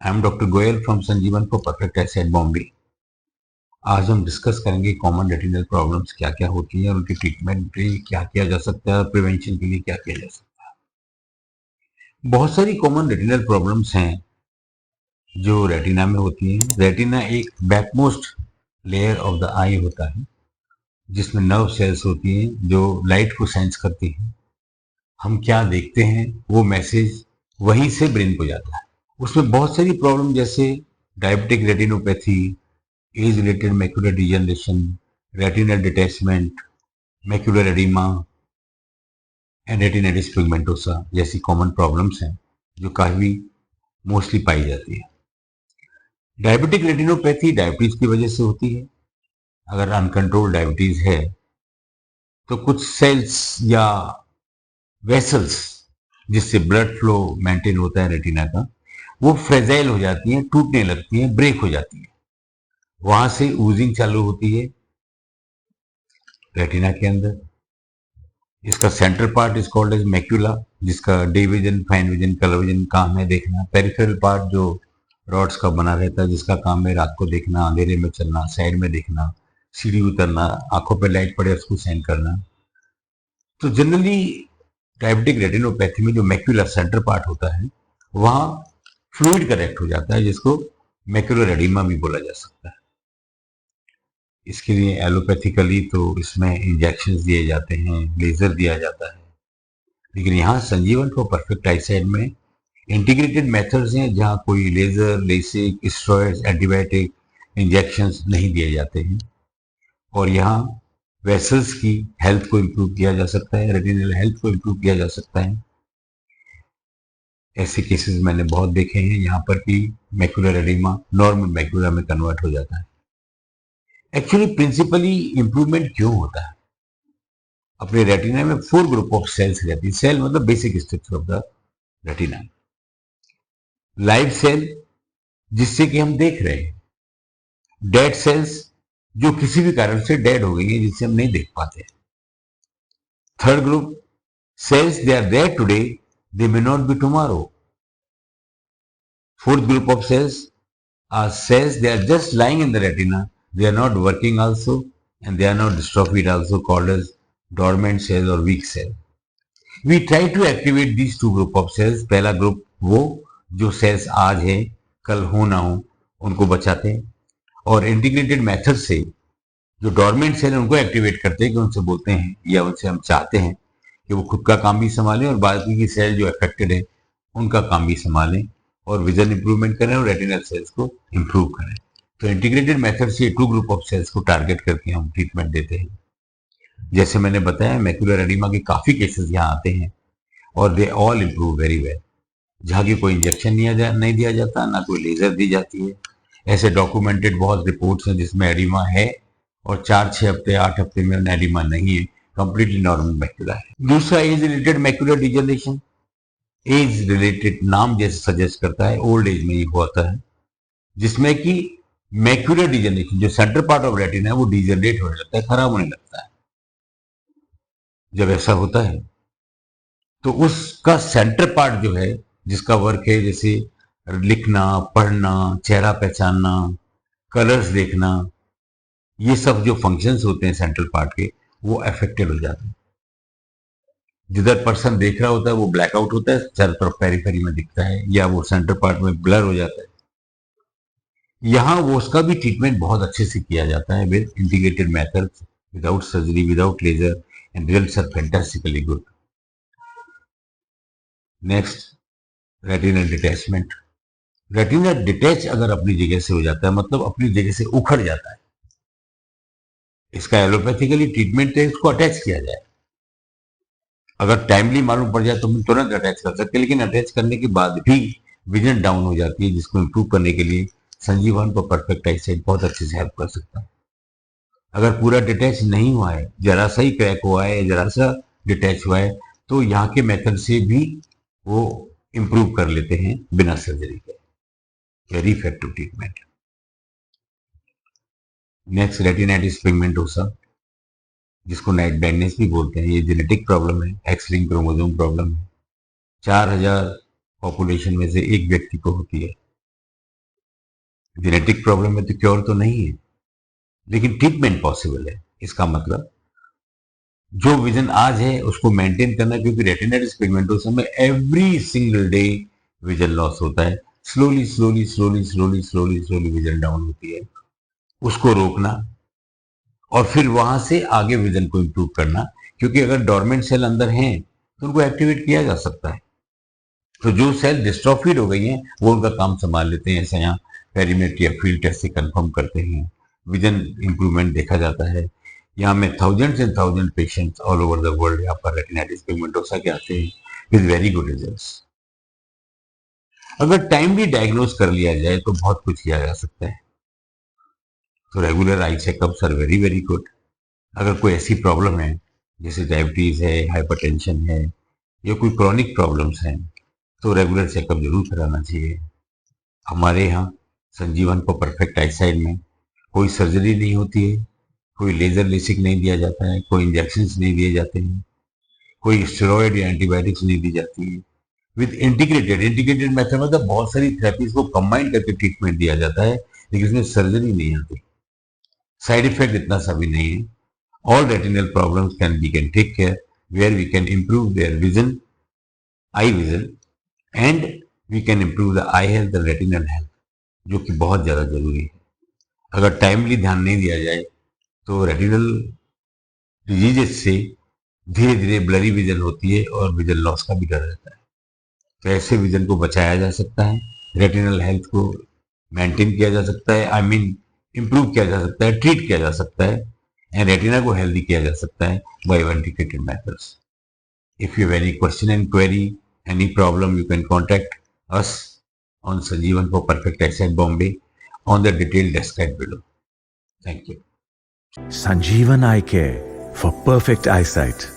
I am doctor Goyal from Sanjeevan for perfect eyesight Bombay. आज हम discuss करेंगे कॉमन रेटिनल प्रॉब्लम्स क्या क्या होती हैं और उनकी ट्रीटमेंट के लिए क्या किया जा सकता है और प्रिवेंशन के लिए क्या किया जा सकता है। बहुत सारी कॉमन रेटिनल प्रॉब्लम्स हैं जो रेटिना में होती हैं। रेटिना एक बैकमोस्ट लेयर ऑफ द आई होता है जिसमें नर्व सेल्स होती हैं जो लाइट को सेंस करती हैं। हम क्या देखते हैं वो मैसेज वहीं से ब्रेन को जाता है। उसमें बहुत सारी प्रॉब्लम जैसे diabetic retinopathy, age related macular degeneration, retinal detachment, macular oedema and retinitis pigmentosa जैसी कॉमन प्रॉब्लम्स हैं जो काफी मोस्टली पाई जाती है। डायबिटिक रेटिनोपैथी डायबिटीज की वजह से होती है। अगर अनकंट्रोल्ड डायबिटीज है तो कुछ सेल्स या वेसल्स जिससे ब्लड फ्लो मेंटेन होता है रेटिना का, वो फ्रेजाइल हो जाती हैं, टूटने लगती हैं, ब्रेक हो जाती है। वहां से ऊजिंग चालू होती है रेटिना के अंदर। इसका central part is called as macula, जिसका day vision, fine vision, colour vision काम है देखना। पेरिफेरल पार्ट जो रॉड्स का बना रहता है जिसका काम है रात को देखना, अंधेरे में चलना, साइड में देखना, सीढ़ी उतरना, आंखों पे लाइट पड़े उसको सेंड करना। तो जनरली डायबिटिक रेटिनोपैथी में जो मैक्यूला सेंटर पार्ट होता है वहां फ्लूइड करेक्ट हो जाता है जिसको मैक्यूलर एडिमा भी बोला जा सकता है। इसके लिए एलोपैथिकली तो इसमें इंजेक्शन दिए जाते हैं, लेजर दिया जाता है। लेकिन यहाँ संजीवन फॉर परफेक्ट आईसाइट में इंटीग्रेटेड मेथड्स हैं जहाँ कोई laser, LASIK, steroids, antibiotic, injections नहीं दिए जाते हैं। और यहाँ वेसल्स की हेल्थ को इम्प्रूव किया जा सकता है, रेटिनल हेल्थ को इम्प्रूव किया जा सकता है। ऐसे केसेस मैंने बहुत देखे हैं यहाँ पर कि मैक्यूलर एडिमा नॉर्मल मैक्यूला में कन्वर्ट हो जाता है। एक्चुअली प्रिंसिपली इंप्रूवमेंट क्यों होता है? अपने रेटिना में 4 ग्रुप ऑफ सेल्स रहती है। सेल मतलब basic structure of the retina. Live cell जिससे कि हम देख रहे हैं, डेड सेल्स जो किसी भी कारण से डेड हो गई है जिससे हम नहीं देख पाते। Third group cells, they are there today, they may not be tomorrow. Fourth group of cells are cells, they are just lying in the retina, they are not working also, and they are not dystrophied also, called as dormant cells or weak cell. We try to activate these two group of cells. पहला group वो जो sales आज है कल हो ना हो उनको बचाते हैं, और इंटीग्रेटेड मेथड से जो डॉर्मेंट सेल है उनको एक्टिवेट करते हैं कि उनसे बोलते हैं या उनसे हम चाहते हैं कि वो खुद का काम भी संभालें और बाकी की सेल जो अफेक्टेड है उनका काम भी संभालें और विजन इंप्रूवमेंट करें और रेटिनल सेल्स को इंप्रूव करें। तो इंटीग्रेटेड मेथड से 2 ग्रुप ऑफ सेल्स को टारगेट करके हम ट्रीटमेंट देते हैं। जैसे मैंने बताया मैक्यूलर एडिमा के काफी केसेस यहाँ आते हैं और they all improve very well. जहाँ की कोई इंजेक्शन नहीं दिया जाता, ना कोई लेजर दी जाती है। ऐसे डॉक्यूमेंटेड बहुत रिपोर्ट्स हैं जिसमें एडिमा है और 4-6 हफ्ते 8 हफ्ते में एडिमा नहीं है, कंप्लीटली नॉर्मल मैक्यूला है। दूसरा age related macular degeneration. Age related नाम जैसे सजेस्ट करता है, ओल्ड एज में ये होता है जिसमें कि मैक्यूलर डिजनरेशन जो सेंटर पार्ट ऑफ रेटिना है वो डिजनरेट हो जाता है, खराब होने लगता है। जब ऐसा होता है तो उसका सेंटर पार्ट जो है जिसका वर्क है जैसे लिखना, पढ़ना, चेहरा पहचानना, कलर्स देखना, ये सब जो फंक्शंस होते हैं सेंट्रल पार्ट के वो अफेक्टेड हो जाते हैं। जिधर पर्सन देख रहा होता है वो ब्लैकआउट होता है, चारों तरफ पेरिफेरी में दिखता है या वो सेंटर पार्ट में ब्लर हो जाता है। यहाँ वो उसका भी ट्रीटमेंट बहुत अच्छे से किया जाता है with integrated methods, without surgery, without laser, and results are fantastically good. Next, retinal detachment. Retina detach अगर अपनी जगह से हो जाता है मतलब अपनी जगह से उखड़ जाता है, इसका एलोपैथिकली ट्रीटमेंट है इसको अटैच किया जाए। अगर टाइमली मालूम पड़ जाए तो हम तुरंत अटैच कर सकते हैं, लेकिन अटैच करने के बाद भी विजन डाउन हो जाती है जिसको इम्प्रूव करने के लिए संजीवन पर परफेक्ट आईसाइट बहुत अच्छे से हेल्प कर सकता है। अगर पूरा डिटैच नहीं हुआ है, जरा सा ही क्रैक हुआ है, जरा सा डिटैच हुआ है, तो यहाँ के मेथड से भी वो इम्प्रूव कर लेते हैं बिना सर्जरी के। Very effective treatment. Next, retinitis pigmentosa जिसको नाइट ब्लाइंडनेस भी बोलते हैं। ये जेनेटिक प्रॉब्लम है, एक्स लिंक क्रोमोसोम प्रॉब्लम है। 4000 पॉपुलेशन में से एक व्यक्ति को होती है। जेनेटिक प्रॉब्लम में तो क्योर तो नहीं है, लेकिन ट्रीटमेंट पॉसिबल है। इसका मतलब जो विजन आज है उसको मेंटेन करना, क्योंकि रेटिनाइटिस पिगमेंटोसा में every single day vision loss होता है। Slowly slowly slowly slowly slowly slowly vision down होती है। उसको रोकना और फिर वहां से आगे विजन को इंप्रूव करना, क्योंकि अगर डोरमेंट सेल अंदर हैं तो उनको एक्टिवेट किया जा सकता है। तो जो सेल डिस्ट्रॉफिड हो गई हैं वो उनका काम संभाल लेते हैं। ऐसा यहाँ पेरीमेट्री या फील्ड टेस्ट से कंफर्म करते हैं, विजन इंप्रूवमेंट देखा जाता है। यहाँ में thousands and thousand patients all over the world यहाँ पर रेटिनाइटिस पिगमेंटोसा के आते हैं विद वेरी गुड रिजल्ट्स। अगर टाइमली डायग्नोज कर लिया जाए तो बहुत कुछ किया जा सकता है। तो regular eye checkups are very very good. अगर कोई ऐसी प्रॉब्लम है जैसे डायबिटीज है, हाइपरटेंशन है या कोई क्रॉनिक प्रॉब्लम्स हैं, तो रेगुलर चेकअप जरूर कराना चाहिए। हमारे यहाँ संजीवन को परफेक्ट आईसाइट में कोई सर्जरी नहीं होती है, कोई लेजर लेसिक नहीं दिया जाता है, कोई इंजेक्शंस नहीं दिए जाते हैं, कोई स्टेरॉयड या एंटीबायोटिक्स नहीं दी जाती है। विद इंटीग्रेटेड मेथड मतलब बहुत सारी थेरेपीज को कंबाइन करके ट्रीटमेंट दिया जाता है, लेकिन इसमें सर्जरी नहीं आती। साइड इफेक्ट इतना सा भी नहीं है। All retinal problems we can take care, where we can improve their vision, eye vision, and we can improve the eye health and retinal health, जो कि बहुत ज़्यादा जरूरी है। अगर टाइमली ध्यान नहीं दिया जाए तो रेटिनल डिजीजेस से धीरे धीरे ब्लरी विजन होती है और विजन लॉस का भी डर रहता है। तो ऐसे विजन को बचाया जा सकता है, रेटिनल हेल्थ को मेंटेन किया जा सकता है, आई मीन इम्प्रूव किया जा सकता है, ट्रीट किया जा सकता है, एंड रेटिना को हेल्दी किया जा सकता है by integrated methods. If you have any question and query, any problem, you can contact us on Sanjeevan for Perfect Eyesight Bombay on the detailed described below. Thank you. Sanjeevan Eye Care for perfect eyesight.